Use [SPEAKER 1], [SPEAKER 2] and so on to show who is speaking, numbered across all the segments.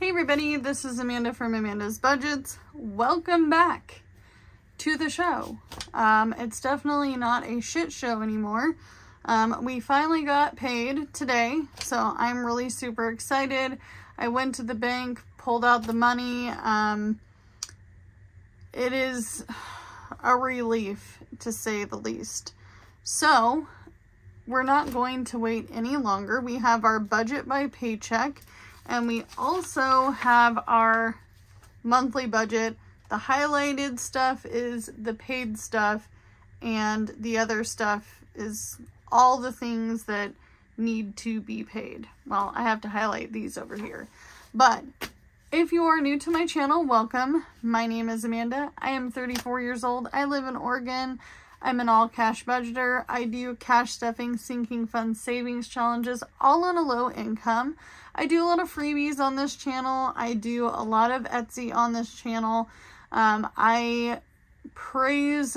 [SPEAKER 1] Hey everybody, this is Amanda from Amanda's Budgets. Welcome back to the show. It's definitely not a shit show anymore. We finally got paid today, so I'm really super excited. I went to the bank, pulled out the money. It is a relief, to say the least. So, we're not going to wait any longer. We have our budget by paycheck. And we also have our monthly budget. The highlighted stuff is the paid stuff, and the other stuff is all the things that need to be paid. Well, I have to highlight these over here. But if you are new to my channel, welcome. My name is Amanda. I am 34 years old. I live in Oregon. I'm an all-cash budgeter. I do cash stuffing, sinking funds, savings challenges, all on a low income. I do a lot of freebies on this channel. I do a lot of Etsy on this channel. I praise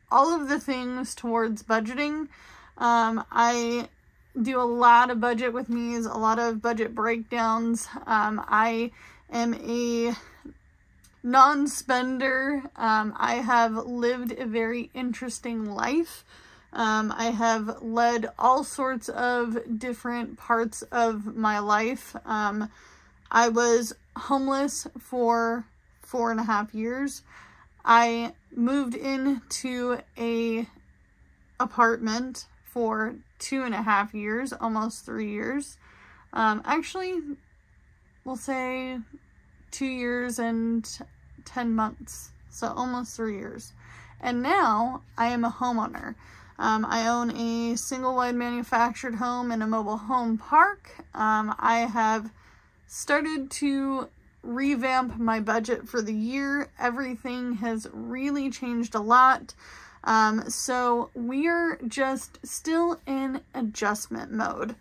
[SPEAKER 1] all of the things towards budgeting. I do a lot of budget with me's, a lot of budget breakdowns. I am a non-spender. I have lived a very interesting life. I have led all sorts of different parts of my life. I was homeless for 4.5 years. I moved into a apartment for 2.5 years, almost 3 years. Actually, we'll say 2 years and 10 months. So almost 3 years. And now I am a homeowner. I own a single-wide manufactured home in a mobile home park. I have started to revamp my budget for the year. Everything has really changed a lot. So we're just still in adjustment mode.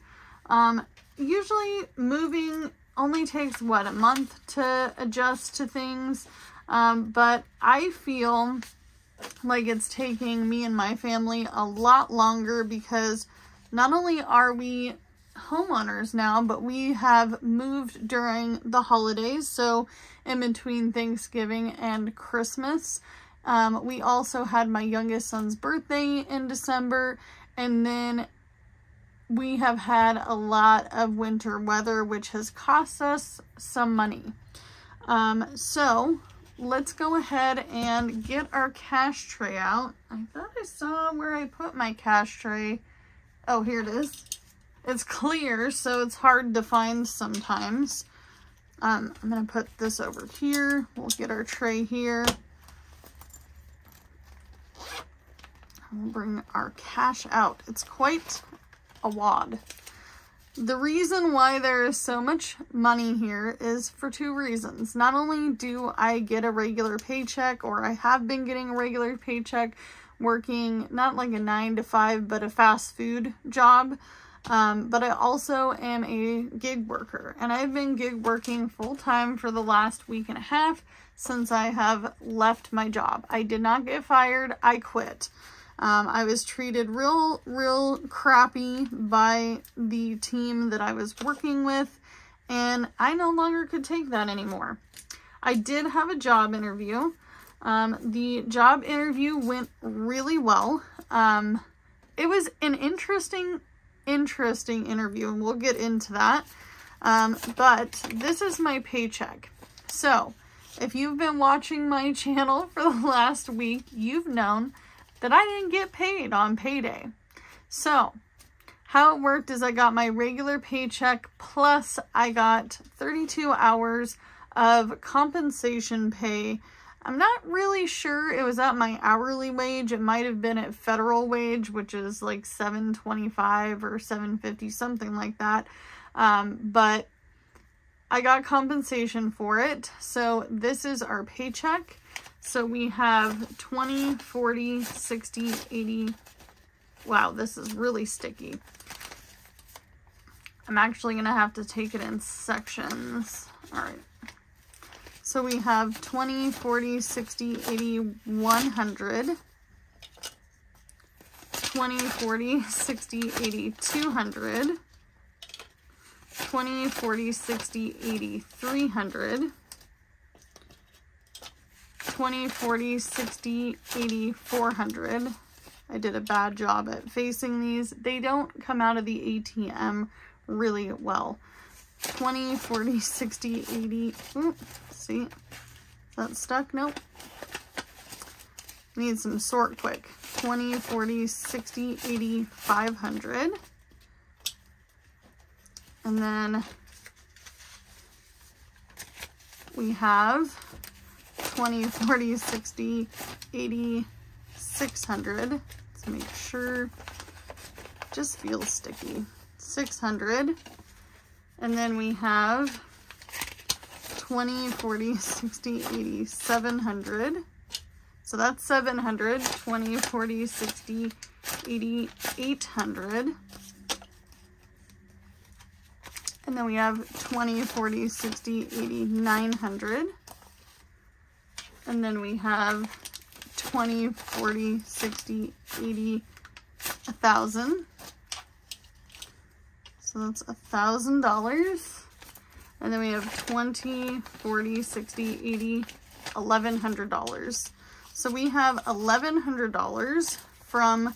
[SPEAKER 1] Usually moving only takes, what, a month to adjust to things. But I feel like it's taking me and my family a lot longer because not only are we homeowners now, but we have moved during the holidays. So in between Thanksgiving and Christmas, we also had my youngest son's birthday in December, and then we have had a lot of winter weather, which has cost us some money. So let's go ahead and get our cash tray out. I thought I saw where I put my cash tray. Oh, here it is. It's clear, so it's hard to find sometimes. I'm going to put this over here. We'll get our tray here. We'll bring our cash out. It's quite a wad. The reason why there is so much money here is for two reasons. Not only do I get a regular paycheck, or I have been getting a regular paycheck working not like a 9-to-5, but a fast food job, but I also am a gig worker, and I've been gig working full-time for the last week and a half since I have left my job. I did not get fired. I quit. I was treated real crappy by the team that I was working with, and I no longer could take that anymore. I did have a job interview. The job interview went really well. It was an interesting interview, and we'll get into that. But this is my paycheck. So, if you've been watching my channel for the last week, you've known that I didn't get paid on payday. So, how it worked is I got my regular paycheck, plus I got 32 hours of compensation pay. I'm not really sure it was at my hourly wage. It might have been at federal wage, which is like $7.25 or $7.50, something like that. But I got compensation for it. So this is our paycheck. So we have 20, 40, 60, 80. Wow, this is really sticky. I'm actually going to have to take it in sections. All right. So we have 20, 40, 60, 80, 100. 20, 40, 60, 80, 200. 20, 40, 60, 80, 300. 20, 40, 60, 80, 400. I did a bad job at facing these. They don't come out of the ATM really well. 20, 40, 60, 80. Ooh, see? Is that stuck? Nope. Need some sort quick. 20, 40, 60, 80, 500. And then we have 20, 40, 60, 80, 600. Let's make sure. Just feels sticky. 600. And then we have 20, 40, 60, 80, 700. So that's 700. 20, 40, 60, 80, 800. And then we have 20, 40, 60, 80, 900. And then we have 20, 40, 60, 80, 1,000. So that's $1,000. And then we have 20, 40, 60, 80, $1,100. So we have $1,100 from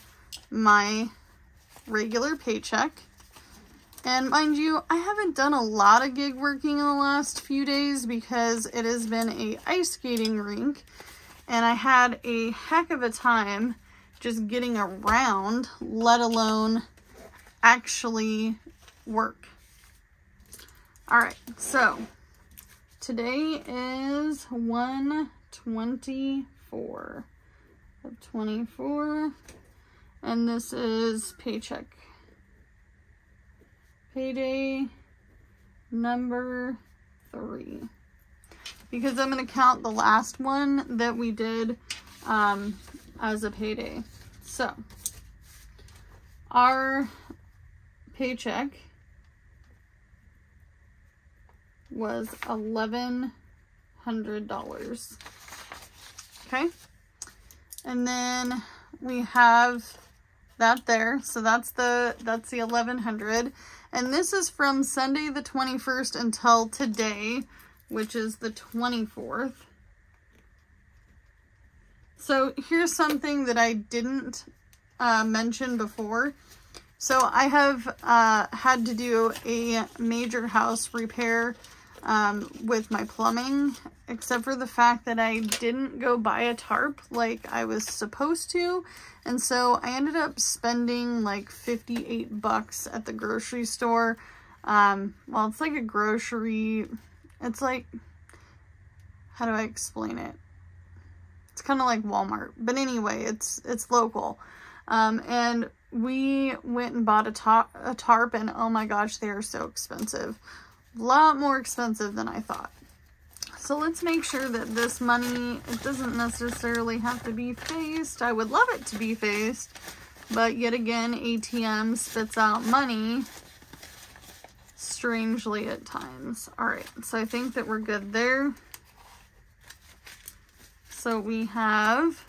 [SPEAKER 1] my regular paycheck. And mind you, I haven't done a lot of gig working in the last few days because it has been a ice skating rink and I had a heck of a time just getting around, let alone actually work. All right, so today is 1/24 of 24, and this is paycheck. Payday number 3, because I'm going to count the last one that we did as a payday. So our paycheck was $1,100. Okay, and then we have that there, so that's the $1,100. And this is from Sunday the 21st until today, which is the 24th. So here's something that I didn't mention before. So I have had to do a major house repair with my plumbing, except for the fact that I didn't go buy a tarp like I was supposed to. And so I ended up spending like $58 at the grocery store. Well, it's like a grocery, it's like, how do I explain it? It's kind of like Walmart, but anyway, it's local. And we went and bought a tarp, and oh my gosh, they are so expensive. A lot more expensive than I thought. So let's make sure that this money, it doesn't necessarily have to be faced. I would love it to be faced, but yet again, ATM spits out money strangely at times. All right, so I think that we're good there. So we have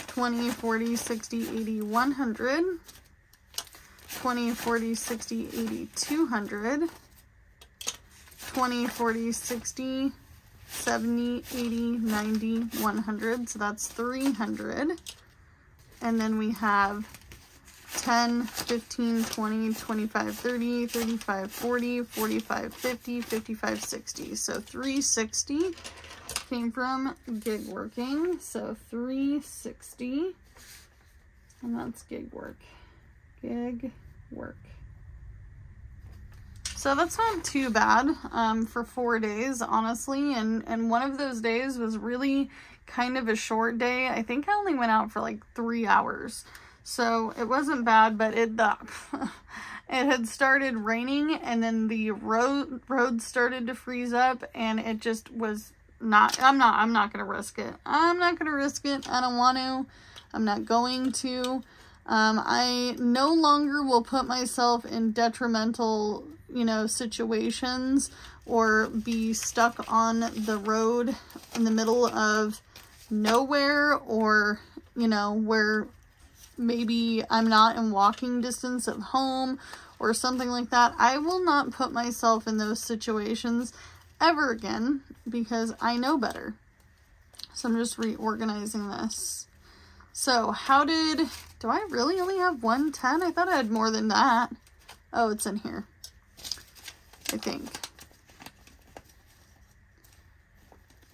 [SPEAKER 1] 20, 40, 60, 80, 100. 20, 40, 60, 80, 200. 20, 40, 60, 70, 80, 90, 100. So that's 300. And then we have 10, 15, 20, 25, 30, 35, 40, 45, 50, 55, 60. So 360 came from gig working. So 360, and that's gig work. Gig work. So that's not too bad for 4 days, honestly. And one of those days was really kind of a short day. I think I only went out for like 3 hours. So it wasn't bad, but it had started raining, and then the road started to freeze up, and it just was not, I'm not going to risk it. I'm not going to risk it. I don't want to. I'm not going to. I no longer will put myself in detrimental, situations or be stuck on the road in the middle of nowhere, or, where maybe I'm not in walking distance of home or something like that. I will not put myself in those situations ever again because I know better. So I'm just reorganizing this. So do I really only have 110? I thought I had more than that. Oh, it's in here, I think.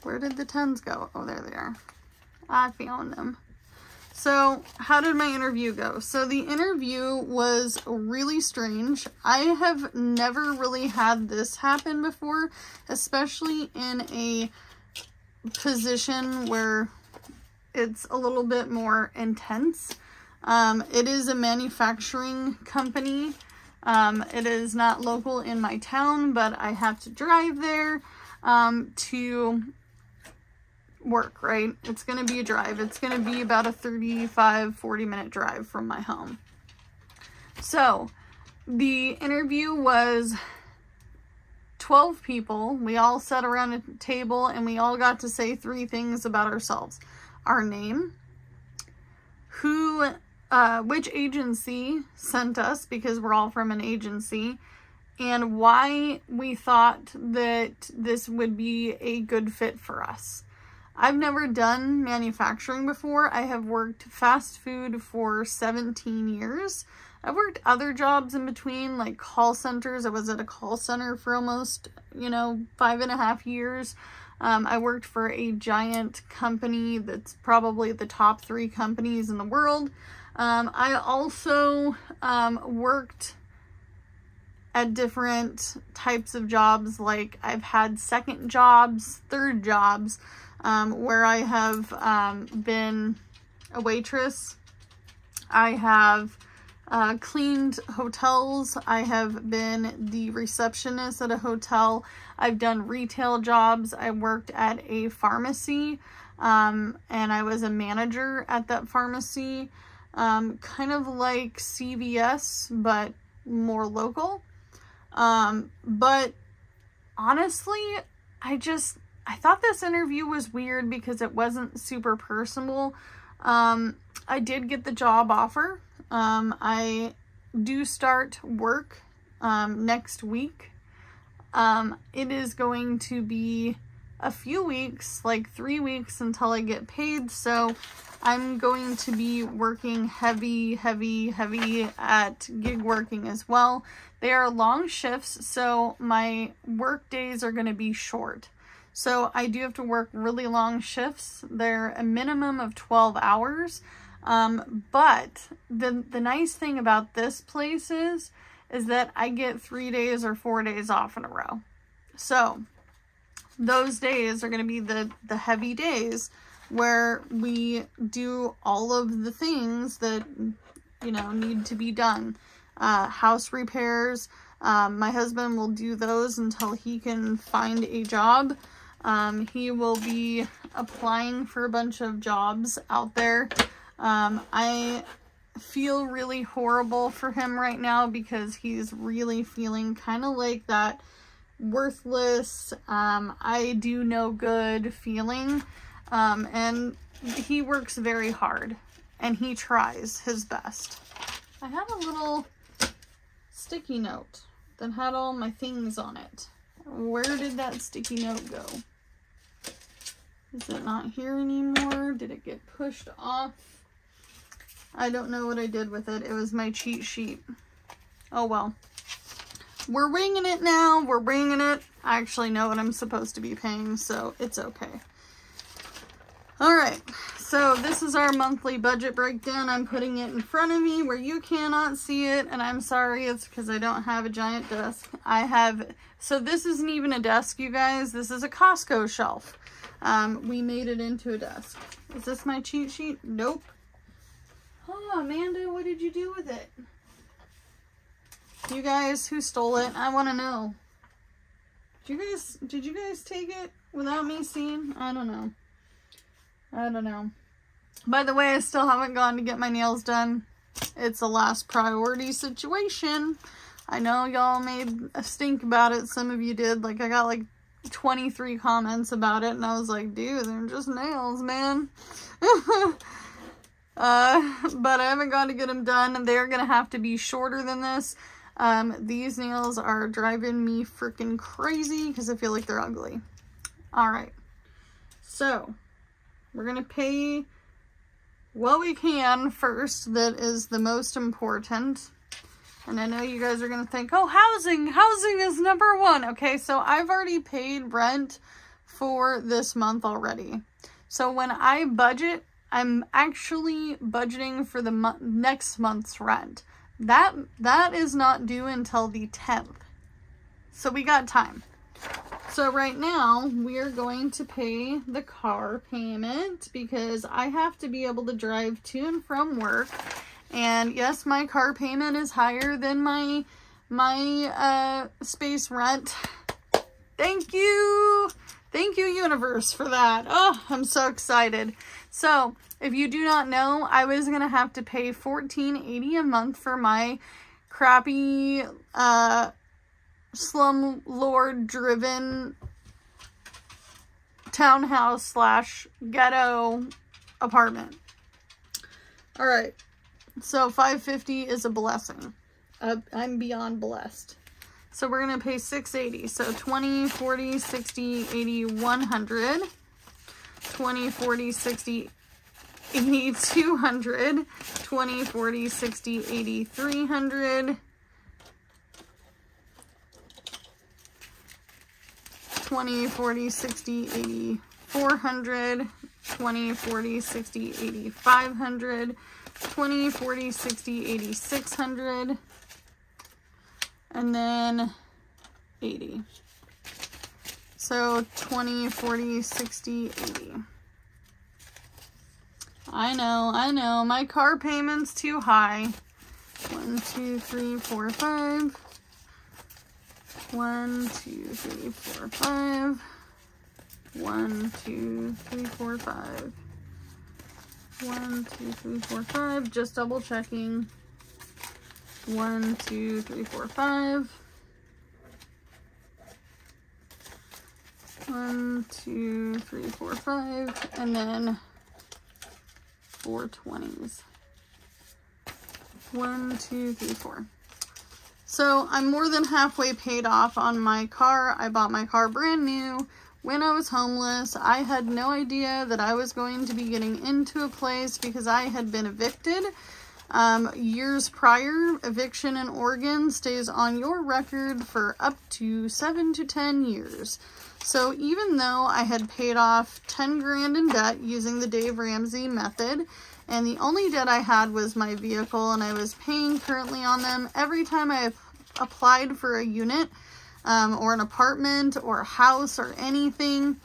[SPEAKER 1] Where did the 10s go? Oh, there they are. I found them. So how did my interview go? So the interview was really strange. I have never really had this happen before, especially in a position where it's a little bit more intense. It is a manufacturing company. It is not local in my town, but I have to drive there to work, right? It's going to be a drive. It's going to be about a 35-40 minute drive from my home. So the interview was 12 people. We all sat around a table and we all got to say 3 things about ourselves. Our name, which agency sent us, because we're all from an agency, and why we thought that this would be a good fit for us. I've never done manufacturing before. I have worked fast food for 17 years. I've worked other jobs in between, like call centers. I was at a call center for almost, 5.5 years. I worked for a giant company that's probably the top 3 companies in the world. I also worked at different types of jobs. Like I've had second jobs, third jobs, where I have been a waitress. I have cleaned hotels. I have been the receptionist at a hotel. I've done retail jobs. I worked at a pharmacy, and I was a manager at that pharmacy, kind of like CVS, but more local. But honestly, I thought this interview was weird because it wasn't super personal. I did get the job offer. I do start work next week. It is going to be a few weeks, like 3 weeks until I get paid. So I'm going to be working heavy at gig working as well. They are long shifts, so my work days are going to be short. So I do have to work really long shifts. They're a minimum of 12 hours. But the nice thing about this place is that I get 3 days or 4 days off in a row. So those days are going to be the heavy days where we do all of the things that, need to be done. House repairs. My husband will do those until he can find a job. He will be applying for a bunch of jobs out there. I feel really horrible for him right now because he's really feeling kind of like that worthless, I do no good feeling. And he works very hard and he tries his best. I had a little sticky note that had all my things on it. Where did that sticky note go? Is it not here anymore? Did it get pushed off? I don't know what I did with it. It was my cheat sheet. Oh well. We're winging it now. We're winging it. I actually know what I'm supposed to be paying, so it's okay. Alright, so this is our monthly budget breakdown. I'm putting it in front of me where you cannot see it, and I'm sorry, it's because I don't have a giant desk. So this isn't even a desk, you guys. This is a Costco shelf. We made it into a desk. Is this my cheat sheet? Nope. Oh, Amanda, what did you do with it? You guys, who stole it? I want to know. Did you guys take it without me seeing? I don't know. I don't know. By the way, I still haven't gone to get my nails done. It's a last priority situation. I know y'all made a stink about it. Some of you did. Like, I got like 23 comments about it, and I was like, dude, they're just nails, man. But I haven't got to get them done. They're going to have to be shorter than this. These nails are driving me freaking crazy because I feel like they're ugly. All right. So we're going to pay what we can first. That is the most important. And I know you guys are going to think, oh, housing is number one. Okay, so I've already paid rent for this month already. So when I budget, I'm actually budgeting for the next month's rent. That is not due until the 10th. So we got time. So right now we are going to pay the car payment because I have to be able to drive to and from work. And yes, my car payment is higher than my space rent. Thank you. Thank you, universe, for that. Oh, I'm so excited. So if you do not know, I was going to have to pay $14.80 a month for my crappy slumlord driven townhouse / ghetto apartment. All right. So $550 is a blessing. I'm beyond blessed. So we're going to pay $680. So 20, 40, 60, 80, 100. 20, 40, 60, 80, 200. 20, 40, 60, 80, 300. 20, 40, 60, 80, 400. 20, 40, 60, 80, 500. 20, 40, 60, 80, 600, and then 80. So 20, 40, 60, 80. I know, my car payment's too high. 1, 2, 3, 4, 5. 1, 2, 3, 4, 5. 1, 2, 3, 4, 5. 1, 2, 3, 4, 5. Just double checking. 1, 2, 3, 4, 5. 1, 2, 3, 4, 5. And then 4 20s. 1, 2, 3, 4. So I'm more than halfway paid off on my car. I bought my car brand new. When I was homeless, I had no idea that I was going to be getting into a place because I had been evicted years prior. Eviction in Oregon stays on your record for up to 7 to 10 years. So even though I had paid off 10 grand in debt using the Dave Ramsey method, and the only debt I had was my vehicle, and I was paying currently on them every time I applied for a unit, or an apartment or a house or anything,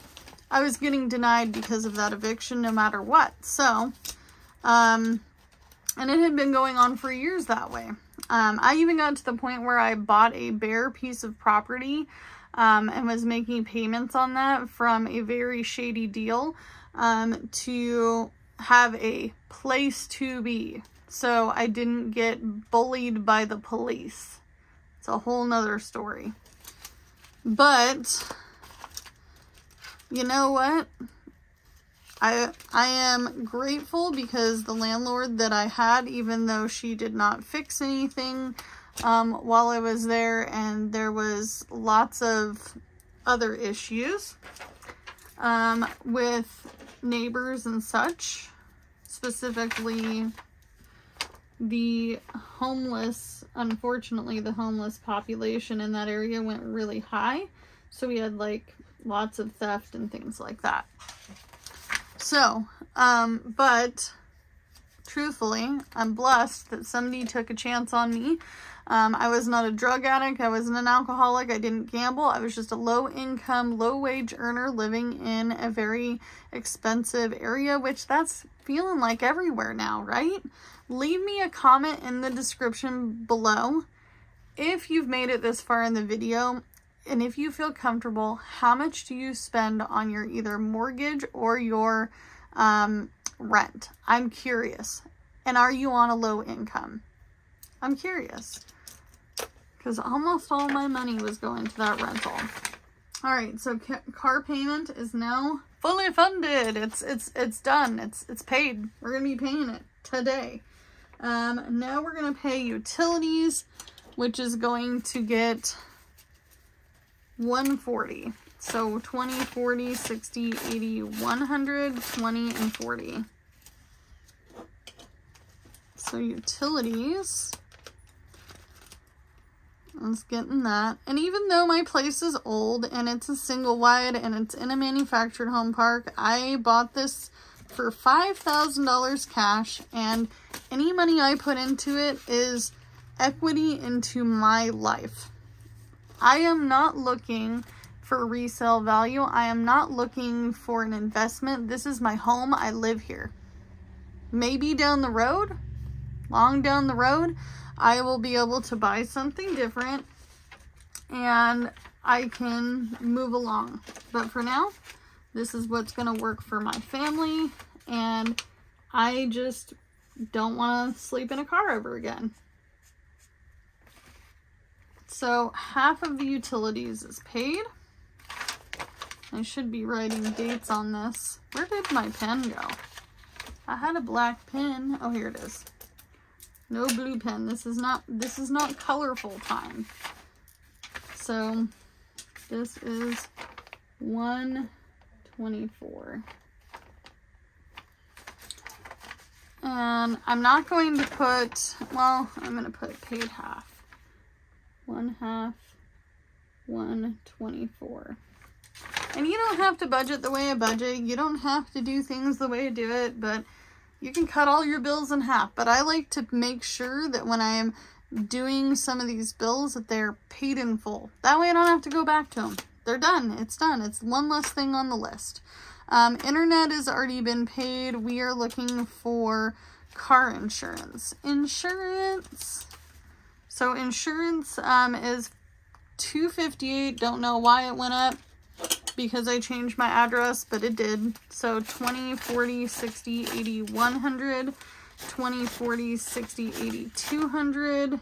[SPEAKER 1] I was getting denied because of that eviction no matter what. So, and it had been going on for years that way. I even got to the point where I bought a bare piece of property and was making payments on that from a very shady deal to have a place to be. So I didn't get bullied by the police. It's a whole nother story. But, you know what? I am grateful because the landlord that I had, even though she did not fix anything while I was there, and there was lots of other issues with neighbors and such, specifically the homeless. Unfortunately, the homeless population in that area went really high, so we had like lots of theft and things like that. So but truthfully, I'm blessed that somebody took a chance on me. I was not a drug addict, I wasn't an alcoholic, I didn't gamble. I was just a low income, low wage earner living in a very expensive area, which that's feeling like everywhere now, right? Leave me a comment in the description below if you've made it this far in the video, and if you feel comfortable, how much do you spend on your either mortgage or your rent? I'm curious. And are you on a low income? I'm curious, because almost all my money was going to that rental. All right, so car payment is now fully funded. It's done. It's paid. We're gonna be paying it. today. Now we're going to pay utilities, which is going to get $140. So 20, 40, 60, 80, 100, 20, and 40. So utilities, let's get in that. And even though my place is old and it's a single wide and it's in a manufactured home park, I bought this for $5,000 cash, and any money I put into it is equity into my life. I am not looking for resale value. I am not looking for an investment. This is my home. I live here. Maybe down the road, long down the road, I will be able to buy something different and I can move along. But for now, this is what's going to work for my family, and I just don't want to sleep in a car ever again. So half of the utilities is paid. I should be writing dates on this. Where did my pen go? I had a black pen. Oh, here it is. No blue pen. This is not colorful time. So this is 124. And I'm not going to put, well, I'm going to put paid half. 1/2, 124. And you don't have to budget the way I budget. You don't have to do things the way I do it, but you can cut all your bills in half. But I like to make sure that when I am doing some of these bills that they're paid in full. That way I don't have to go back to them. They're done. It's done. It's one less thing on the list. Internet has already been paid. We are looking for car insurance. So insurance is $258. Don't know why it went up, because I changed my address, but it did. So 20, 40, 60, 80, 100, 20, 40, 60, 80, 200,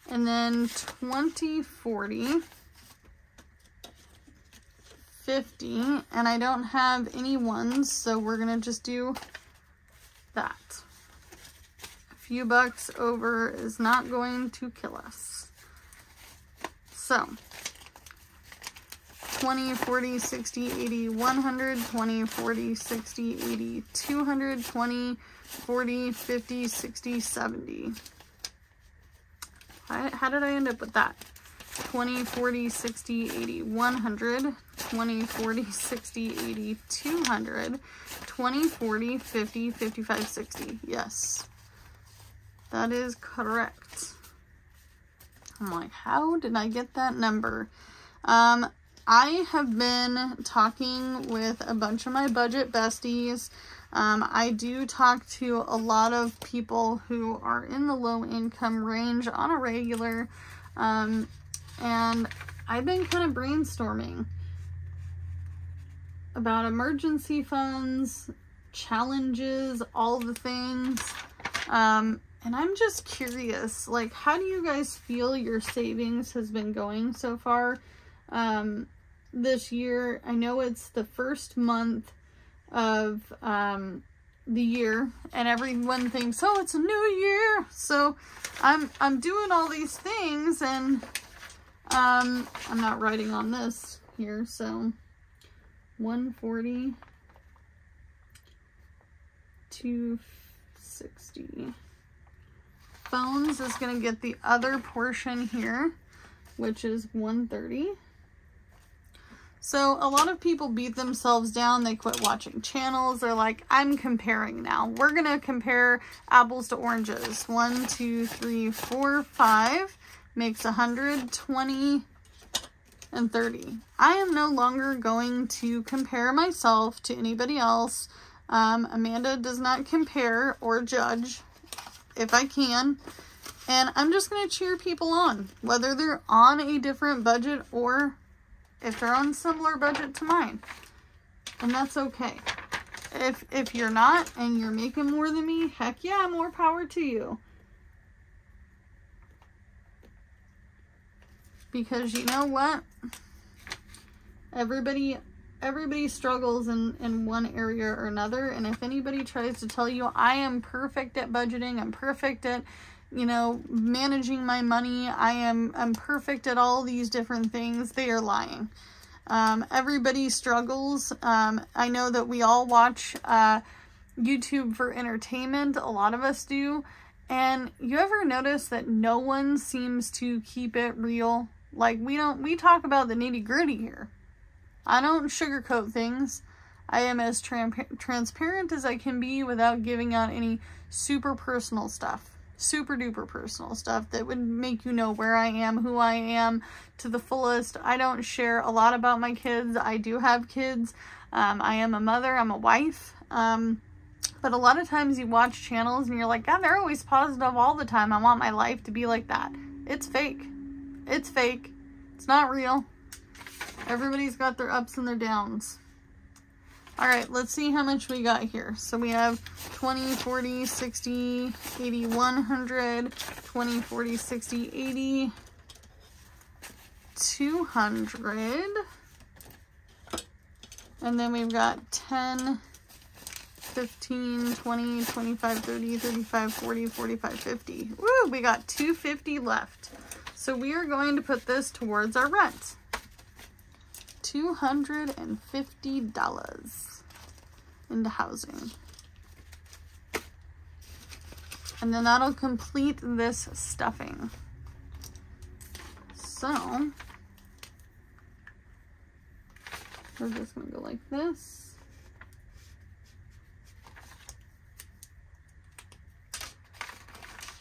[SPEAKER 1] and then 20, 40, 50, and I don't have any ones, so we're gonna just do that. A few bucks over is not going to kill us. So 20, 40, 60, 80, 100, 20, 40, 60, 80, 200, 20, 40, 50, 60, 70. How did I end up with that? 20, 40, 60, 80, 100, 20, 40, 60, 80, 200, 20, 40, 50, 55, 60. Yes, that is correct. I'm like, how did I get that number? I have been talking with a bunch of my budget besties. I do talk to a lot of people who are in the low income range on a regular, and I've been kind of brainstorming about emergency funds, challenges, all the things. And I'm just curious, like, how do you guys feel your savings has been going so far this year? I know it's the first month of the year, and everyone thinks, oh, it's a new year. So I'm doing all these things, and I'm not writing on this here. So 140, 260. Phones is going to get the other portion here, which is 130. So a lot of people beat themselves down. They quit watching channels. They're like, I'm comparing now. We're going to compare apples to oranges. 1, 2, 3, 4, 5 makes 120 and 30. I am no longer going to compare myself to anybody else. Amanda does not compare or judge if I can. And I'm just going to cheer people on, whether they're on a different budget or if they're on a similar budget to mine. And that's okay. If you're not and you're making more than me, heck yeah, more power to you. Because you know what? Everybody everybody struggles in one area or another. And if anybody tries to tell you I am perfect at budgeting, I'm perfect at, you know, managing my money, I'm perfect at all these different things, they are lying. Everybody struggles. I know that we all watch YouTube for entertainment. A lot of us do. And you ever notice that no one seems to keep it real? Like, we talk about the nitty-gritty here. I don't sugarcoat things. I am as transparent as I can be without giving out any super personal stuff. Super duper personal stuff that would make you know where I am, who I am to the fullest. I don't share a lot about my kids. I do have kids. I am a mother. I'm a wife. But a lot of times you watch channels and you're like, God, they're always positive all the time. I want my life to be like that. It's fake. It's fake. It's not real. Everybody's got their ups and their downs. All right, let's see how much we got here. So we have 20, 40, 60, 80, 100, 20, 40, 60, 80, 200. And then we've got 10, 15, 20, 25, 30, 35, 40, 45, 50. Woo, we got 250 left. So we are going to put this towards our rent. $250 into housing. And then that'll complete this stuffing. So we're just gonna go like this.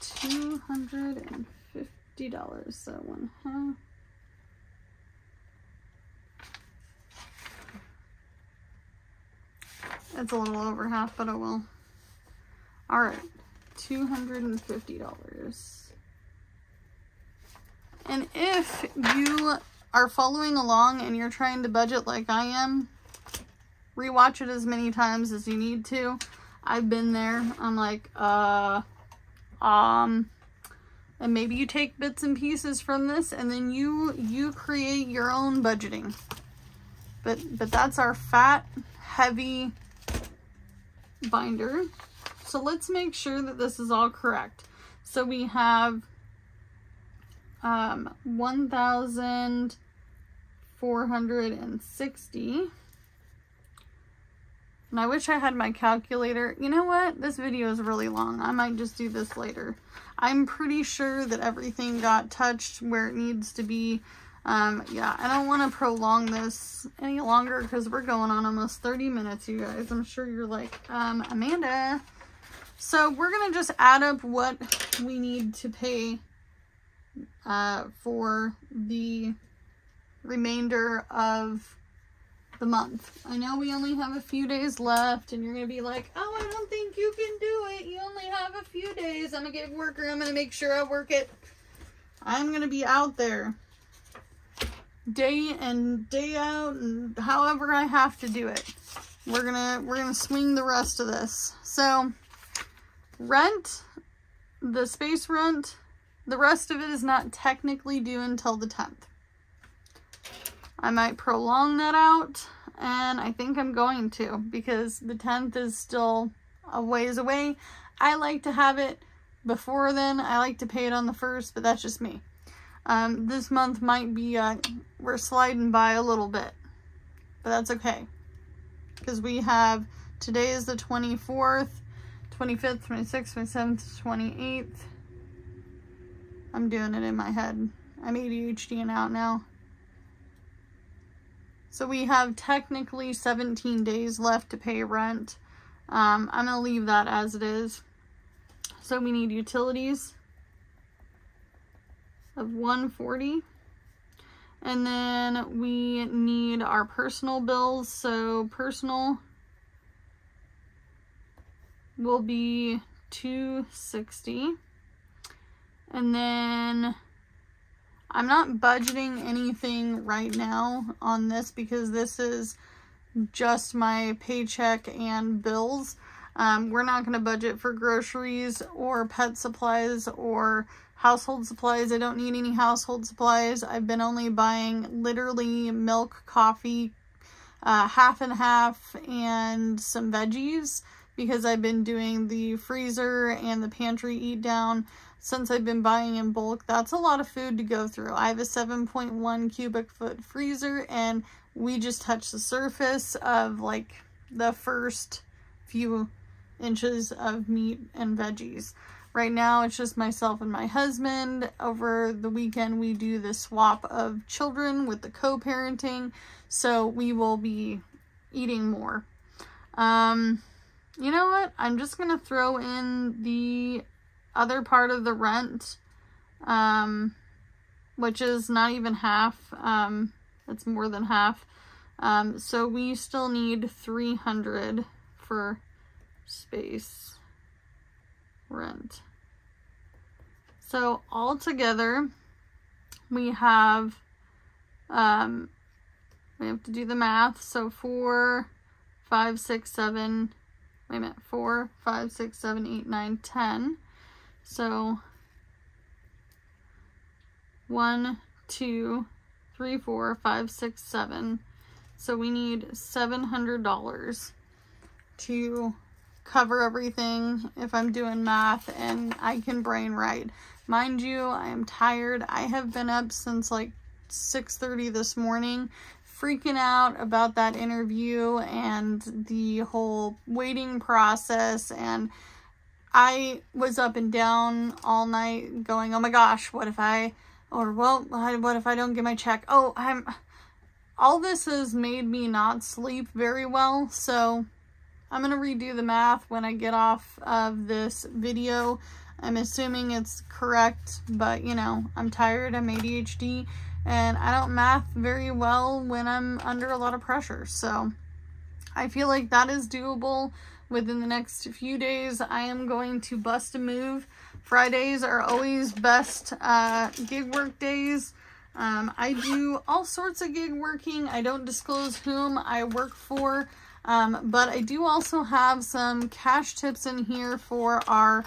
[SPEAKER 1] $250, so 1/2. It's a little over half, but oh well. All right, $250. And if you are following along and you're trying to budget like I am, rewatch it as many times as you need to. I've been there. I'm like, and maybe you take bits and pieces from this and then you create your own budgeting. But that's our fat, heavy binder. So let's make sure that this is all correct. So we have 1,460. And I wish I had my calculator. You know what? This video is really long. I might just do this later. I'm pretty sure that everything got touched where it needs to be. Yeah, I don't want to prolong this any longer because we're going on almost 30 minutes, you guys. I'm sure you're like, Amanda. So we're going to just add up what we need to pay for the remainder of the month. I know we only have a few days left and you're going to be like, oh, I don't think you can do it. You only have a few days. I'm going to get worker. I'm going to make sure I work it. I'm going to be out there day in, day out, and however I have to do it. We're gonna swing the rest of this. So rent, the space rent, the rest of it is not technically due until the 10th. I might prolong that out, and I think I'm going to, because the 10th is still a ways away. I like to have it before then. I like to pay it on the 1st, but that's just me. This month might be, we're sliding by a little bit, but that's okay. Because we have, today is the 24th, 25th, 26th, 27th, 28th. I'm doing it in my head. I'm ADHDing out now. So we have technically 17 days left to pay rent. I'm going to leave that as it is. So we need utilities of $140, and then we need our personal bills. So personal will be $260, and then I'm not budgeting anything right now on this because this is just my paycheck and bills. We're not going to budget for groceries or pet supplies or household supplies. I don't need any household supplies. I've been only buying literally milk, coffee, half and half and some veggies, because I've been doing the freezer and the pantry eat down since I've been buying in bulk. That's a lot of food to go through. I have a 7.1 cubic foot freezer, and we just touched the surface of like the first few inches of meat and veggies. Right now it's just myself and my husband. Over the weekend we do the swap of children with the co-parenting, so we will be eating more. You know what? I'm just gonna throw in the other part of the rent, which is not even half. It's more than half. So we still need $300 for space rent. So all together we have to do the math. So 4, 5, 6, 7, wait a minute, 4, 5, 6, 7, 8, 9, 10. So 1, 2, 3, 4, 5, 6, 7. So we need $700 to cover everything if I'm doing math and I can brain right. Mind you, I am tired. I have been up since like 6:30 this morning, freaking out about that interview and the whole waiting process, and I was up and down all night going, oh my gosh, what if I don't get my check? All this has made me not sleep very well, so I'm going to redo the math when I get off of this video. I'm assuming it's correct, but you know, I'm tired, I'm ADHD, and I don't math very well when I'm under a lot of pressure. So I feel like that is doable within the next few days. I am going to bust a move. Fridays are always best gig work days. I do all sorts of gig working. I don't disclose whom I work for. But I do also have some cash tips in here for our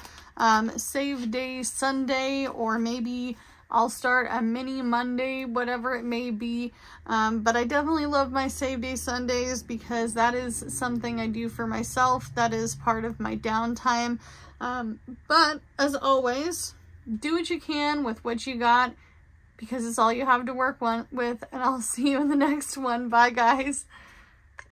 [SPEAKER 1] Save Day Sunday, or maybe I'll start a mini Monday, whatever it may be. But I definitely love my Save Day Sundays because that is something I do for myself. That is part of my downtime. But as always, do what you can with what you got, because it's all you have to work with, and I'll see you in the next one. Bye, guys.